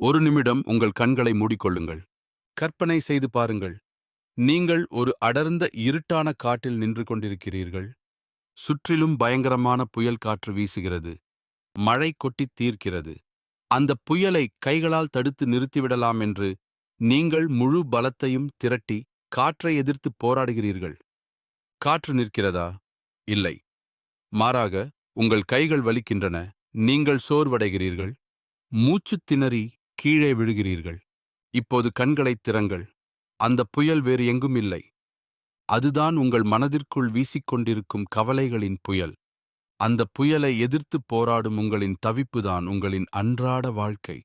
ஒரு நிமிடம் உங்கள் கண்களை மூடிக்கொள்ளுங்கள். கற்பனை செய்து பாருங்கள். நீங்கள் ஒரு அடர்ந்த இருட்டான காட்டில் நின்று கொண்டிருக்கிறீர்கள். சுற்றிலும் பயங்கரமான புயல் காற்று வீசுகிறது. மழை கொட்டித் தீர்க்கிறது. அந்த புயலை கைகளால் தடுத்து நிறுத்திவிடலாம் என்று நீங்கள் முழு பலத்தையும் திரட்டி காற்றை எதிர்த்து போராடுகிறீர்கள். காற்று நிற்கிறதா? இல்லை. மாறாக, உங்கள் கைகள் வலிக்கின்றன. நீங்கள் சோர்வடைகிறீர்கள். மூச்சுத் திணறி கீழே விழுகிறீர்கள். இப்போது கண்களைத் திறங்கள். அந்த புயல் வேறு எங்கும் இல்லை. அதுதான் உங்கள் மனதிற்குள் வீசிக்கொண்டிருக்கும் கவலைகளின் புயல். அந்த புயலை எதிர்த்துப் போராடும் உங்களின் தவிப்புதான் உங்களின் அன்றாட வாழ்க்கை.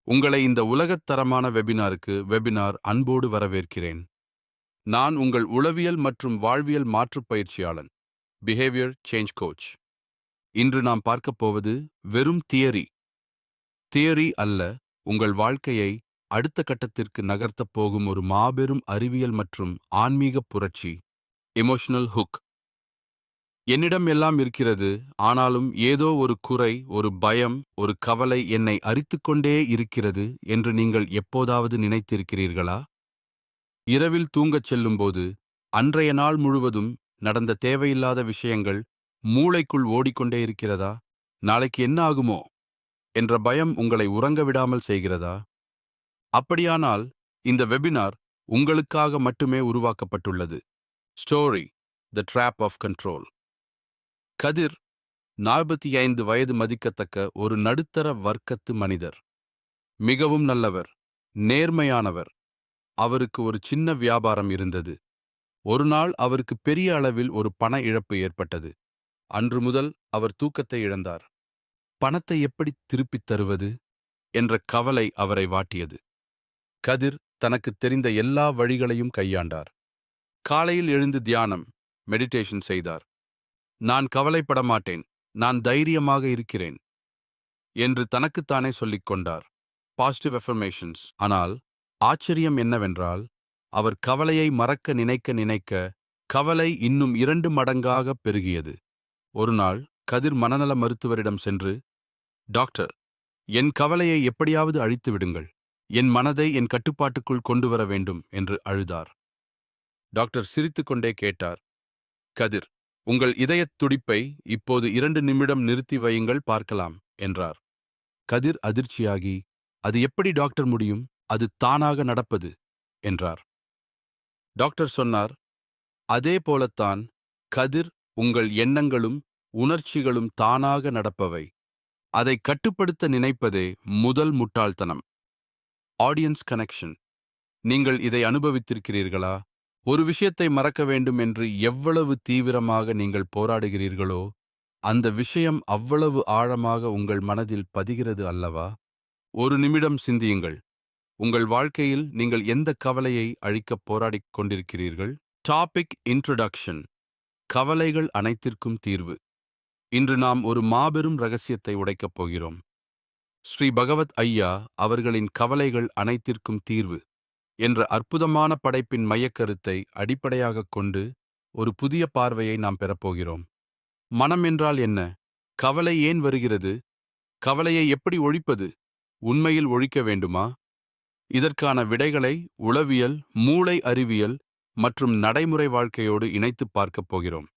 உங்களை இந்த உலகத்தரமான வெபினார் அன்போடு வரவேற்கிறேன். நான் உங்கள் உளவியல் மற்றும் வாழ்வியல் மாற்றுப் பயிற்சியாளன், பிஹேவியர் சேஞ்ச் கோச். இன்று நாம் பார்க்கப் போவது வெறும் தியரி அல்ல, உங்கள் வாழ்க்கையை அடுத்த கட்டத்திற்கு நகர்த்தப் போகும் ஒரு மாபெரும் அறிவியல் மற்றும் ஆன்மீக புரட்சி. Emotional hook. என்னிடம் எல்லாம் இருக்கிறது, ஆனாலும் ஏதோ ஒரு குறை, ஒரு பயம், ஒரு கவலை என்னை அரித்துக்கொண்டே இருக்கிறது என்று நீங்கள் எப்போதாவது நினைத்திருக்கிறீர்களா? இரவில் தூங்கச் செல்லும்போது அன்றைய நாள் முழுவதும் நடந்த தேவையில்லாத விஷயங்கள் மூளைக்குள் ஓடிக்கொண்டே இருக்கிறதா? நாளைக்கு என்ன ஆகுமோ என்ற பயம் உங்களை உறங்க விடாமல் செய்கிறதா? அப்படியானால் இந்த வெபினார் உங்களுக்காக மட்டுமே உருவாக்கப்பட்டுள்ளது. Story: the drop of control. Kathir 45 வயது மதிக்கத்தக்க ஒரு நடுத்தர வர்க்கத்து மனிதர். மிகவும் நல்லவர், நேர்மையானவர். அவருக்கு ஒரு சின்ன வியாபாரம் இருந்தது. ஒரு நாள் அவருக்கு பெரிய அளவில் ஒரு பண இழப்பு ஏற்பட்டது. அன்று முதல் அவர் தூக்கத்தை இழந்தார். பணத்தை எப்படி திருப்பித் தருவது என்ற கவலை அவரை வாட்டியது. கதிர் தனக்குத் தெரிந்த எல்லா வழிகளையும் கையாண்டார். காலையில் எழுந்து தியானம், மெடிடேஷன் செய்தார். நான் கவலைப்பட மாட்டேன், நான் தைரியமாக இருக்கிறேன் என்று தனக்குத்தானே சொல்லிக் கொண்டார். Positive affirmations. ஆனால் ஆச்சரியம் என்னவென்றால், அவர் கவலையை மறக்க நினைக்க நினைக்க கவலை இன்னும் 2 மடங்காக பெருகியது. ஒரு நாள் கதிர் மனநல மருத்துவரிடம் சென்று, டாக்டர், என் கவலையை எப்படியாவது அழித்து விடுங்கள், என் மனதை என் கட்டுப்பாட்டுக்குள் கொண்டு வர வேண்டும் என்று அழுதார். டாக்டர் சிரித்துக்கொண்டே கேட்டார், கதிர், உங்கள் இதயத் துடிப்பை இப்போது 2 நிமிடம் நிறுத்தி வையுங்கள், பார்க்கலாம் என்றார். கதிர் அதிர்ச்சியாகி, அது எப்படி டாக்டர் முடியும்? அது தானாக நடப்பது என்றார். டாக்டர் சொன்னார், அதே போலத்தான் கதிர், உங்கள் எண்ணங்களும் உணர்ச்சிகளும் தானாக நடப்பவை. அதை கட்டுப்படுத்த நினைப்பதே முதல் முட்டாள்தனம். Audience connection. நீங்கள் இதை அனுபவித்திருக்கிறீர்களா? ஒரு விஷயத்தை மறக்க வேண்டும் என்று எவ்வளவு தீவிரமாக நீங்கள் போராடுகிறீர்களோ, அந்த விஷயம் அவ்வளவு ஆழமாக உங்கள் மனதில் பதிகிறது அல்லவா? ஒரு நிமிடம் சிந்தியுங்கள். உங்கள் வாழ்க்கையில் நீங்கள் எந்த கவலையை அழிக்கப் போராடிக் கொண்டிருக்கிறீர்கள்? Topic introduction. கவலைகள் அனைத்திற்கும் தீர்வு. இன்று நாம் ஒரு மாபெரும் ரகசியத்தை உடைக்கப் போகிறோம். ஸ்ரீ பகவத் ஐயா அவர்களின் கவலைகள் அனைத்திற்கும் தீர்வு என்ற அற்புதமான படைப்பின் மையக்கருத்தை அடிப்படையாகக் கொண்டு ஒரு புதிய பார்வையை நாம் பெறப்போகிறோம். மனம் என்றால் என்ன? கவலை ஏன் வருகிறது? கவலையை எப்படி ஒழிப்பது? உண்மையில் ஒழிக்க வேண்டுமா? இதற்கான விடைகளை உளவியல், மூளை அறிவியல் மற்றும் நடைமுறை வாழ்க்கையோடு இணைத்துப் பார்க்கப் போகிறோம்.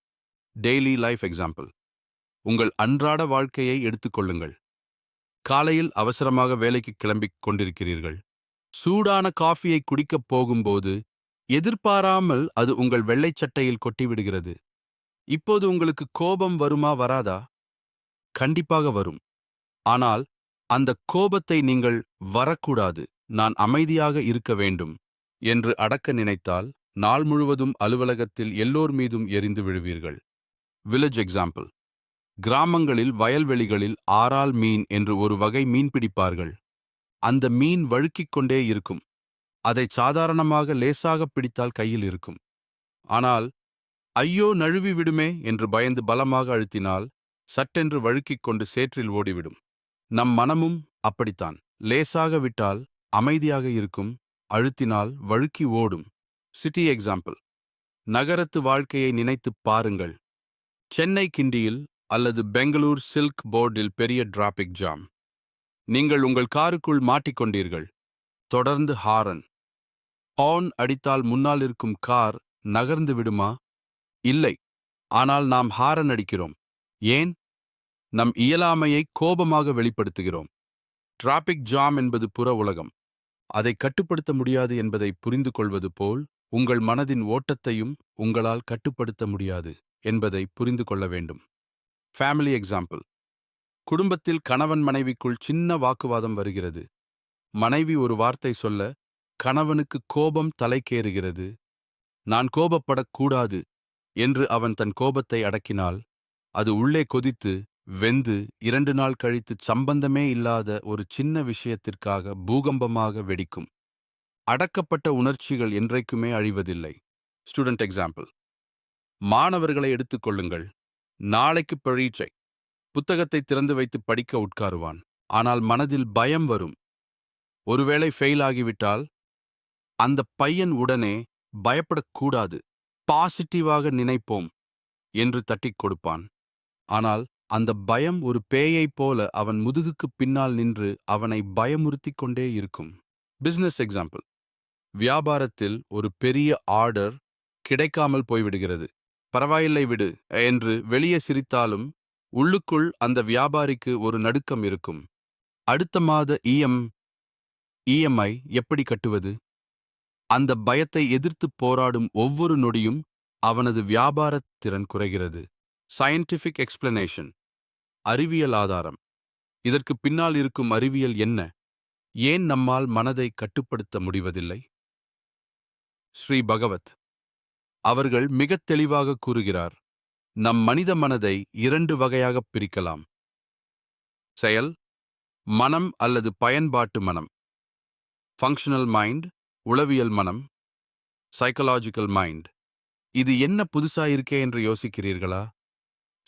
Daily life example. உங்கள் அன்றாட வாழ்க்கையை எடுத்துக்கொள்ளுங்கள். காலையில் அவசரமாக வேலைக்கு கிளம்பிக் கொண்டிருக்கிறீர்கள். சூடான காஃபியை குடிக்கப் போகும்போது எதிர்பாராமல் அது உங்கள் வெள்ளைச் சட்டையில் கொட்டிவிடுகிறது. இப்போது உங்களுக்கு கோபம் வருமா, வராதா? கண்டிப்பாக வரும். ஆனால் அந்த கோபத்தை நீங்கள் வரக்கூடாது, நான் அமைதியாக இருக்க வேண்டும் என்று அடக்க நினைத்தால், நாள் முழுவதும் அலுவலகத்தில் எல்லோர் மீதும் எரிந்து விழுவீர்கள். Village example. கிராமங்களில் வயல்வெளிகளில் ஆரால் மீன் என்று ஒரு வகை மீன் பிடிப்பார்கள். அந்த மீன் வழுக்கிக் கொண்டே இருக்கும். அதை சாதாரணமாக லேசாக பிடித்தால் கையில் இருக்கும். ஆனால் ஐயோ, நழுவி விடுமே என்று பயந்து பலமாக அழுத்தினால் சட்டென்று வழுக்கிக் கொண்டு சேற்றில் ஓடிவிடும். நம் மனமும் அப்படித்தான். லேசாக விட்டால் அமைதியாக இருக்கும், அழுத்தினால் வழுக்கி ஓடும். City example. நகரத்து வாழ்க்கையை நினைத்துப் பாருங்கள். சென்னை கிண்டியில் அல்லது பெங்களூர் சில்க் போர்டில் பெரிய டிராபிக் ஜாம். நீங்கள் உங்கள் காருக்குள் மாட்டிக்கொண்டீர்கள். தொடர்ந்து ஹாரன். ஆன் அடித்தால் முன்னால் இருக்கும் கார் நகர்ந்து விடுமா? இல்லை. ஆனால் நாம் ஹாரன் அடிக்கிறோம். ஏன்? நம் இயலாமையை கோபமாக வெளிப்படுத்துகிறோம். டிராபிக் ஜாம் என்பது புற உலகம். அதை கட்டுப்படுத்த முடியாது என்பதை புரிந்து கொள்வது போல் உங்கள் மனதின் ஓட்டத்தையும் உங்களால் கட்டுப்படுத்த முடியாது என்பதை புரிந்து கொள்ள வேண்டும். Family example. குடும்பத்தில் கணவன் மனைவிக்குள் சின்ன வாக்குவாதம் வருகிறது. மனைவி ஒரு வார்த்தை சொல்ல கணவனுக்கு கோபம் தலைக்கேறுகிறது. நான் கோபப்படக்கூடாது என்று அவன் தன் கோபத்தை அடக்கினால் அது உள்ளே கொதித்து வெந்து 2 நாள் கழித்து சம்பந்தமே இல்லாத ஒரு சின்ன விஷயத்திற்காக பூகம்பமாக வெடிக்கும். அடக்கப்பட்ட உணர்ச்சிகள் என்றைக்குமே அழிவதில்லை. Student example. மாணவர்களை எடுத்துக்கொள்ளுங்கள். நாளைக்கு பரீட்சை. புத்தகத்தை திறந்து வைத்து படிக்க உட்காருவான். ஆனால் மனதில் பயம் வரும். ஒருவேளை ஃபெயில் ஆகிவிட்டால் அந்த பையன் உடனே பயப்படக்கூடாது, பாசிட்டிவாக நினைப்போம் என்று தட்டிக் கொடுப்பான். ஆனால் அந்த பயம் ஒரு பேயைப் போல அவன் முதுகுக்குப் பின்னால் நின்று அவனை பயமுறுத்திக் கொண்டே இருக்கும். Business example. வியாபாரத்தில் ஒரு பெரிய ஆர்டர் கிடைக்காமல் போய்விடுகிறது. பரவாயில்லை விடு என்று வெளியே சிரித்தாலும் உள்ளுக்குள் அந்த வியாபாரிக்கு ஒரு நடுக்கம் இருக்கும். அடுத்த மாத இஎம்ஐ எப்படி கட்டுவது? அந்த பயத்தை எதிர்த்து போராடும் ஒவ்வொரு நொடியும் அவனது வியாபாரத் திறன் குறைகிறது. Scientific explanation. அறிவியல் ஆதாரம். இதற்கு பின்னால் இருக்கும் அறிவியல் என்ன? ஏன் நம்மால் மனதை கட்டுப்படுத்த முடிவதில்லை? ஸ்ரீ பகவத் அவர்கள் மிகத் தெளிவாக கூறுகிறார். நம் மனித மனதை 2 வகையாகப் பிரிக்கலாம். செயல் மனம் அல்லது பயன்பாட்டு மனம். ஃபங்க்ஷனல் மைண்ட், உளவியல் மனம். Psychological mind. இது என்ன புதுசாயிருக்கே என்று யோசிக்கிறீர்களா?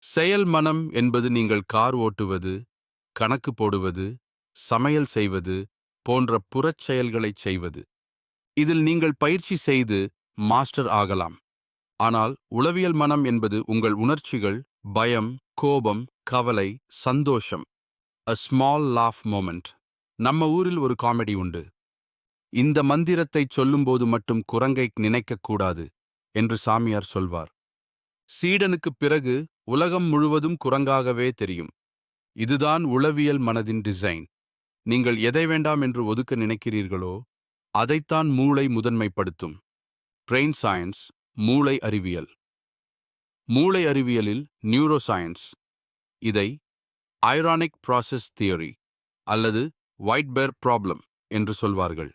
செயல் மனம் என்பது நீங்கள் கார் ஓட்டுவது, கணக்கு போடுவது, சமையல் செய்வது போன்ற புறச் செயல்களைச் செய்வது. இதில் நீங்கள் பயிற்சி செய்து மாஸ்டர் ஆகலாம். ஆனால் உளவியல் மனம் என்பது உங்கள் உணர்ச்சிகள், பயம், கோபம், கவலை, சந்தோஷம். A small laugh moment. நம்ம ஊரில் ஒரு காமெடி உண்டு. இந்த மந்திரத்தைச் சொல்லும்போது மட்டும் குரங்கை நினைக்கக்கூடாது என்று சாமியார் சொல்வார். சீடனுக்குப் பிறகு உலகம் முழுவதும் குரங்காகவே தெரியும். இதுதான் உளவியல் மனதின் டிசைன். நீங்கள் எதை வேண்டாம் என்று ஒதுக்க நினைக்கிறீர்களோ அதைத்தான் மூளை முதன்மைப்படுத்தும். பிரெயின் சயின்ஸ், மூளை அறிவியல். மூளை அறிவியலில் நியூரோ சயின்ஸ் இதை ஐரானிக் ப்ராசஸ் தியரி அல்லது ஒயிட் பேர் ப்ராப்ளம் என்று சொல்வார்கள்.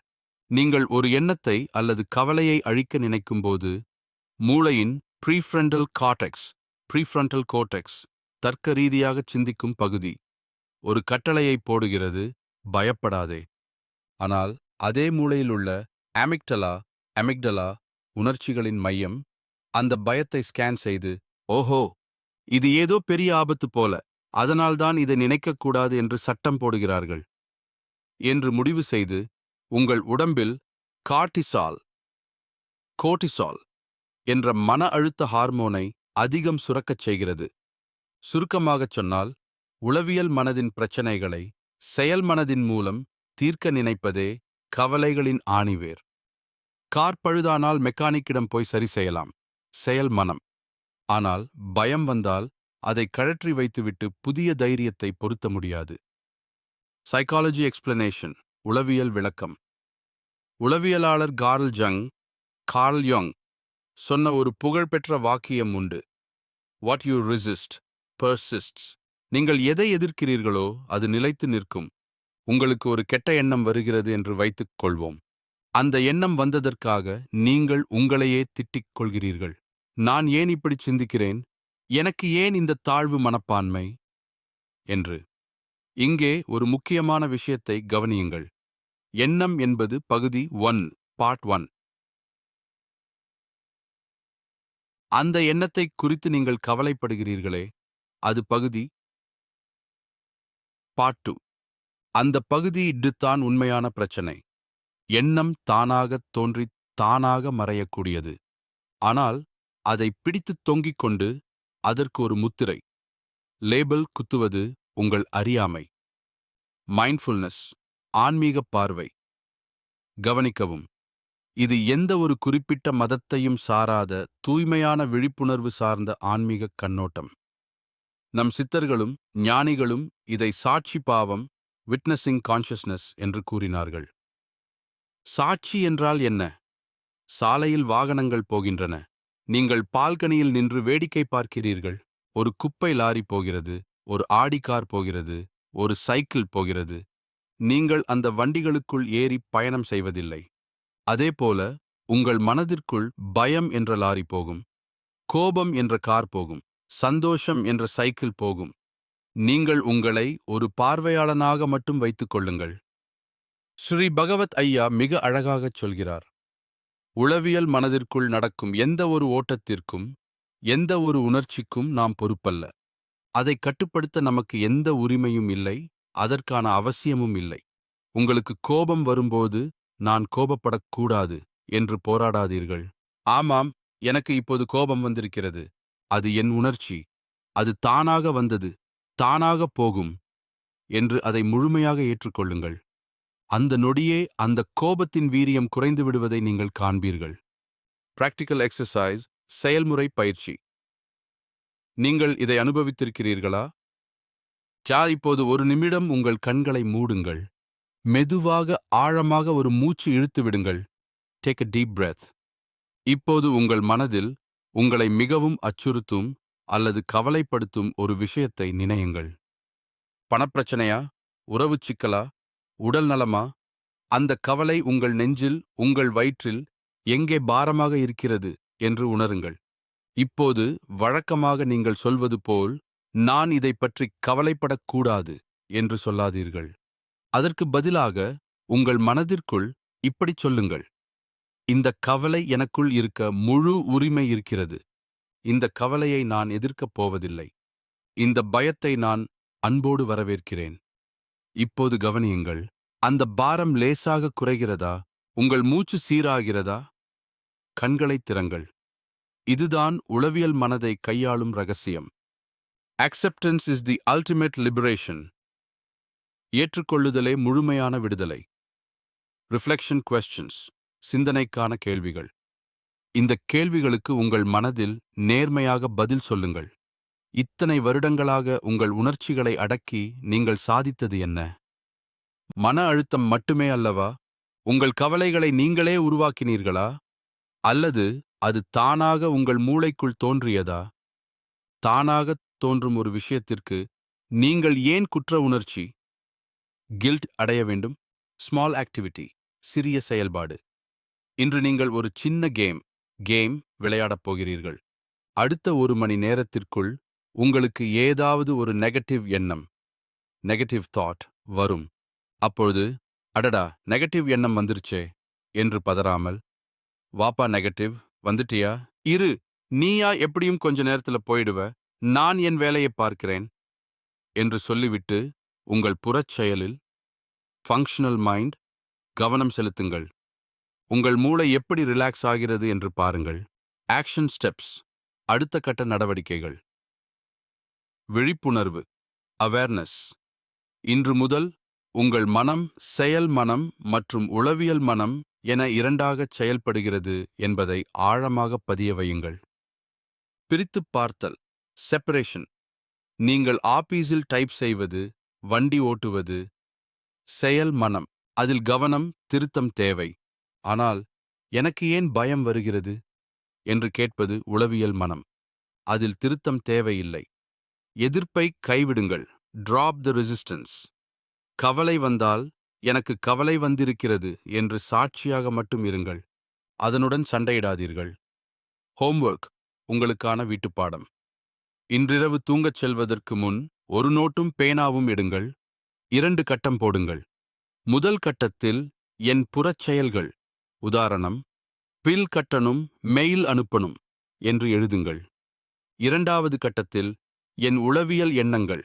நீங்கள் ஒரு எண்ணத்தை அல்லது கவலையை அழிக்க நினைக்கும்போது மூளையின் ப்ரீஃப்ரண்டல் கோர்டெக்ஸ் தர்க்க ரீதியாகச் சிந்திக்கும் பகுதி ஒரு கட்டளையை போடுகிறது, பயப்படாதே. ஆனால் அதே மூளையிலுள்ள அமிக்டலா உணர்ச்சிகளின் மையம் அந்த பயத்தை ஸ்கேன் செய்து, ஓஹோ, இது ஏதோ பெரிய ஆபத்து போல, அதனால்தான் இதை நினைக்கக்கூடாது என்று சட்டம் போடுகிறார்கள் என்று முடிவு செய்து உங்கள் உடம்பில் கோர்டிசால் என்ற மன அழுத்த ஹார்மோனை அதிகம் சுரக்கச் செய்கிறது. சுருக்கமாகச் சொன்னால், உளவியல் மனதின் பிரச்சனைகளை செயல் மனதின் மூலம் தீர்க்க நினைப்பதே கவலைகளின் ஆணிவேர். கார் பழுதானால் மெக்கானிக்கிடம் போய் சரி செய்யலாம், செயல் மனம். ஆனால் பயம் வந்தால் அதை கழற்றி வைத்துவிட்டு புதிய தைரியத்தை பொருத்த முடியாது. Psychology explanation. உளவியல் விளக்கம். உளவியலாளர் கார்ல் யங் சொன்ன ஒரு புகழ்பெற்ற வாக்கியம் உண்டு. What you resist persists. நீங்கள் எதை எதிர்க்கிறீர்களோ அது நிலைத்து நிற்கும். உங்களுக்கு ஒரு கெட்ட எண்ணம் வருகிறது என்று வைத்துக் கொள்வோம். அந்த எண்ணம் வந்ததற்காக நீங்கள் உங்களையே திட்டிக் கொள்கிறீர்கள். நான் ஏன் இப்படி சிந்திக்கிறேன்? எனக்கு ஏன் இந்த தாழ்வு மனப்பான்மை என்று. இங்கே ஒரு முக்கியமான விஷயத்தை கவனியுங்கள். எண்ணம் என்பது பகுதி 1, பார்ட் 1. அந்த எண்ணத்தை குறித்து நீங்கள் கவலைப்படுகிறீர்களே, அது பகுதி பார்ட் 2. அந்த பகுதி இதுதான் உண்மையான பிரச்சனை. எண்ணம் தானாகத் தோன்றித் தானாக மறையக்கூடியது. ஆனால் அதை பிடித்துத் தொங்கிக் கொண்டு அதற்கு ஒரு முத்திரை, லேபிள் குத்துவது உங்கள் அறியாமை. மைண்ட்ஃபுல்னஸ், ஆன்மீக பார்வை. கவனிக்கவும், இது எந்த ஒரு குறிப்பிட்ட மதத்தையும் சாராத தூய்மையான விழிப்புணர்வு சார்ந்த ஆன்மீக கண்ணோட்டம். நம் சித்தர்களும் ஞானிகளும் இதை சாட்சி பாவம், விட்னஸிங் கான்ஷியஸ்னஸ் என்று கூறினார்கள். சாட்சி என்றால் என்ன? சாலையில் வாகனங்கள் போகின்றன. நீங்கள் பால்கனியில் நின்று வேடிக்கை பார்க்கிறீர்கள். ஒரு குப்பை லாரி போகிறது, ஒரு ஆடி கார் போகிறது, ஒரு சைக்கிள் போகிறது. நீங்கள் அந்த வண்டிகளுக்குள் ஏறி பயணம் செய்வதில்லை. அதேபோல உங்கள் மனதிற்குள் பயம் என்ற லாரி போகும், கோபம் என்ற கார் போகும், சந்தோஷம் என்ற சைக்கிள் போகும். நீங்கள் உங்களை ஒரு பார்வையாளனாக மட்டும் வைத்துக் கொள்ளுங்கள். ஸ்ரீ பகவத் ஐயா மிக அழகாகச் சொல்கிறார். உளவியல் மனதிற்குள் நடக்கும் எந்த ஒரு ஓட்டத்திற்கும், எந்த ஒரு உணர்ச்சிக்கும் நாம் பொறுப்பல்ல. அதை கட்டுப்படுத்த நமக்கு எந்த உரிமையும் இல்லை, அதற்கான அவசியமும் இல்லை. உங்களுக்கு கோபம் வரும்போது நான் கோபப்படக்கூடாது என்று போராடாதீர்கள். ஆமாம், எனக்கு இப்போது கோபம் வந்திருக்கிறது. அது என் உணர்ச்சி. அது தானாக வந்தது, தானாக போகும் என்று அதை முழுமையாக ஏற்றுக்கொள்ளுங்கள். அந்த நொடியே அந்த கோபத்தின் வீரியம் குறைந்து விடுவதை நீங்கள் காண்பீர்கள். பிராக்டிக்கல் எக்ஸசைஸ், செயல்முறை பயிற்சி. நீங்கள் இதை அனுபவித்திருக்கிறீர்களா? இப்போது ஒரு நிமிடம் உங்கள் கண்களை மூடுங்கள். மெதுவாக ஆழமாக ஒரு மூச்சு இழுத்து விடுங்கள். Take a deep breath. இப்போது உங்கள் மனதில் உங்களை மிகவும் அச்சுறுத்தும் அல்லது கவலைப்படுத்தும் ஒரு விஷயத்தை நினையுங்கள். பணப்பிரச்சனையா? உறவுச் சிக்கலா? உடல் நலமா? அந்த கவலை உங்கள் நெஞ்சில், உங்கள் வயிற்றில் எங்கே பாரமாக இருக்கிறது என்று உணருங்கள். இப்போது வழக்கமாக நீங்கள் சொல்வது போல், நான் இதை பற்றி கவலைப்படக்கூடாது என்று சொல்லாதீர்கள். அதற்கு பதிலாக உங்கள் மனதிற்குள் இப்படிச் சொல்லுங்கள். இந்த கவலை எனக்குள் இருக்க முழு உரிமை இருக்கிறது. இந்த கவலையை நான் எதிர்க்கப் போவதில்லை. இந்த பயத்தை நான் அன்போடு வரவேற்கிறேன். இப்போது கவனியுங்கள். அந்த பாரம் லேசாக குறைகிறதா? உங்கள் மூச்சு சீராகிறதா? கண்களைத் திறங்கள். இதுதான் உளவியல் மனதை கையாளும் ரகசியம். Acceptance is the ultimate liberation. ஏற்றுக்கொள்ளுதலே முழுமையான விடுதலை. ரிஃப்ளெக்ஷன் கொஸ்டின்ஸ், சிந்தனைக்கான கேள்விகள். இந்த கேள்விகளுக்கு உங்கள் மனதில் நேர்மையாக பதில் சொல்லுங்கள். இத்தனை வருடங்களாக உங்கள் உணர்ச்சிகளை அடக்கி நீங்கள் சாதித்தது என்ன? மன அழுத்தம் மட்டுமே அல்லவா? உங்கள் கவலைகளை நீங்களே உருவாக்கினீர்களா? அல்லது அது தானாக உங்கள் மூளைக்குள் தோன்றியதா? தானாகத் தோன்றும் ஒரு விஷயத்திற்கு நீங்கள் ஏன் குற்ற உணர்ச்சி, கில்ட் அடைய வேண்டும்? ஸ்மால் ஆக்டிவிட்டி, சிறிய செயல்பாடு. இன்று நீங்கள் ஒரு சின்ன கேம் விளையாடப் போகிறீர்கள். அடுத்த 1 மணி நேரத்திற்குள் உங்களுக்கு ஏதாவது ஒரு நெகட்டிவ் எண்ணம், நெகட்டிவ் தாட் வரும். அப்பொழுது, அடடா, நெகட்டிவ் எண்ணம் வந்துருச்சே என்று பதறாமல், வாப்பா நெகட்டிவ், வந்துட்டியா? இரு, நீயா எப்படியும் கொஞ்ச நேரத்துல போயிடுவ, நான் என் வேலையை பார்க்கிறேன் என்று சொல்லிவிட்டு உங்கள் புறச்செயலில், ஃபங்க்ஷனல் மைண்ட், கவனம் செலுத்துங்கள். உங்கள் மூளை எப்படி ரிலாக்ஸ் ஆகிறது என்று பாருங்கள். ஆக்ஷன் ஸ்டெப்ஸ், அடுத்த கட்ட நடவடிக்கைகள். விழிப்புணர்வு, அவேர்னஸ். இன்று முதல் உங்கள் மனம் செயல் மனம் மற்றும் உளவியல் மனம் என 2ஆகச் செயல்படுகிறது என்பதை ஆழமாக பதிய வையுங்கள். பிரித்துப் பார்த்தல், செப்பரேஷன். நீங்கள் ஆபீஸில் டைப் செய்வது, வண்டி ஓட்டுவது செயல் மனம். அதில் கவனம், திருத்தம் தேவை. ஆனால் எனக்கு ஏன் பயம் வருகிறது என்று கேட்பது உளவியல் மனம். அதில் திருத்தம் தேவையில்லை. எதிர்ப்பை கைவிடுங்கள். Drop the resistance. கவலை வந்தால் எனக்கு கவலை வந்திருக்கிறது என்று சாட்சியாக மட்டும் இருங்கள். அதனுடன் சண்டையிடாதீர்கள். ஹோம்வொர்க், உங்களுக்கான வீட்டுப்பாடம். இன்றிரவு தூங்கச் செல்வதற்கு முன் ஒரு நோட்டும் பேனாவும் எடுங்கள். 2 கட்டம் போடுங்கள். முதல் கட்டத்தில் என் புறச்செயல்கள், உதாரணம் பில் கட்டணும், மெயில் அனுப்பணும் என்று எழுதுங்கள். 2வது கட்டத்தில் என் உளவியல் எண்ணங்கள்,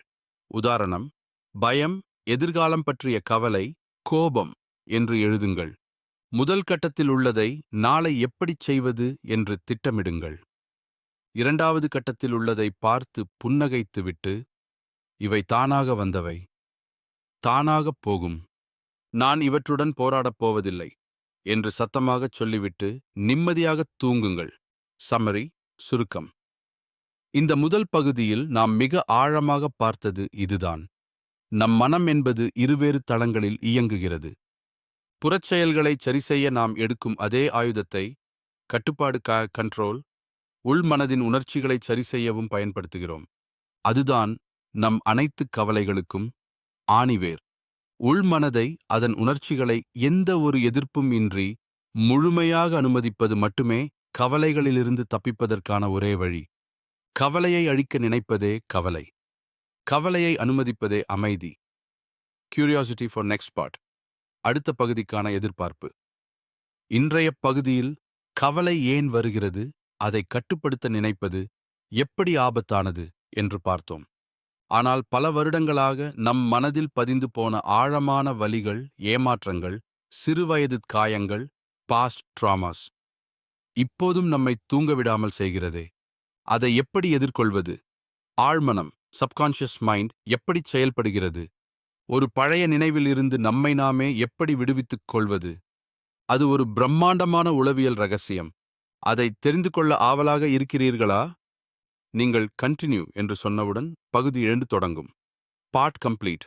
உதாரணம் பயம், எதிர்காலம் பற்றிய கவலை, கோபம் என்று எழுதுங்கள். முதல் கட்டத்தில் உள்ளதை நாளை எப்படிச் செய்வது என்று திட்டமிடுங்கள். 2வது கட்டத்தில் உள்ளதை பார்த்து புன்னகைத்துவிட்டு, இவை தானாக வந்தவை, தானாகப் போகும். நான் இவற்றுடன் போராடப் போவதில்லை என்று சத்தமாகச் சொல்லிவிட்டு நிம்மதியாகத் தூங்குங்கள். சம்மரி, சுருக்கம். இந்த முதல் பகுதியில் நாம் மிக ஆழமாகப் பார்த்தது இதுதான். நம் மனம் என்பது இருவேறு தளங்களில் இயங்குகிறது. புறச்செயல்களைச் சரிசெய்ய நாம் எடுக்கும் அதே ஆயுதத்தை, கட்டுப்பாடு கண்ட்ரோல், உள்மனதின் உணர்ச்சிகளைச் சரிசெய்யவும் பயன்படுத்துகிறோம். அதுதான் நம் அனைத்து கவலைகளுக்கும் ஆணிவேர். உள்மனதை, அதன் உணர்ச்சிகளை எந்த ஒரு எதிர்ப்பும் இன்றி முழுமையாக அனுமதிப்பது மட்டுமே கவலைகளிலிருந்து தப்பிப்பதற்கான ஒரே வழி. கவலையை அழிக்க நினைப்பதே கவலை. கவலையை அனுமதிப்பதே அமைதி. Curiosity for next part. அடுத்த பகுதிக்கான எதிர்பார்ப்பு. இன்றைய பகுதியில் கவலை ஏன் வருகிறது, அதை கட்டுப்படுத்த நினைப்பது எப்படி ஆபத்தானது என்று பார்த்தோம். ஆனால் பல வருடங்களாக நம் மனதில் பதிந்து போன ஆழமான வலிகள், ஏமாற்றங்கள், சிறுவயது காயங்கள், பாஸ்ட் ட்ராமாஸ் இப்போதும் நம்மை தூங்கவிடாமல் செய்கிறதே. அதை எப்படி எதிர்கொள்வது? ஆழ்மனம், சப்கான்ஷியஸ் மைண்ட் எப்படி செயல்படுகிறது? ஒரு பழைய நினைவில் இருந்து நம்மை நாமே எப்படி விடுவித்துக் கொள்வது? அது ஒரு பிரம்மாண்டமான உளவியல் ரகசியம். அதை தெரிந்து கொள்ள ஆவலாக இருக்கிறீர்களா? நீங்கள் கண்டினியூ என்று சொன்னவுடன் பகுதி 2 தொடங்கும். Part complete.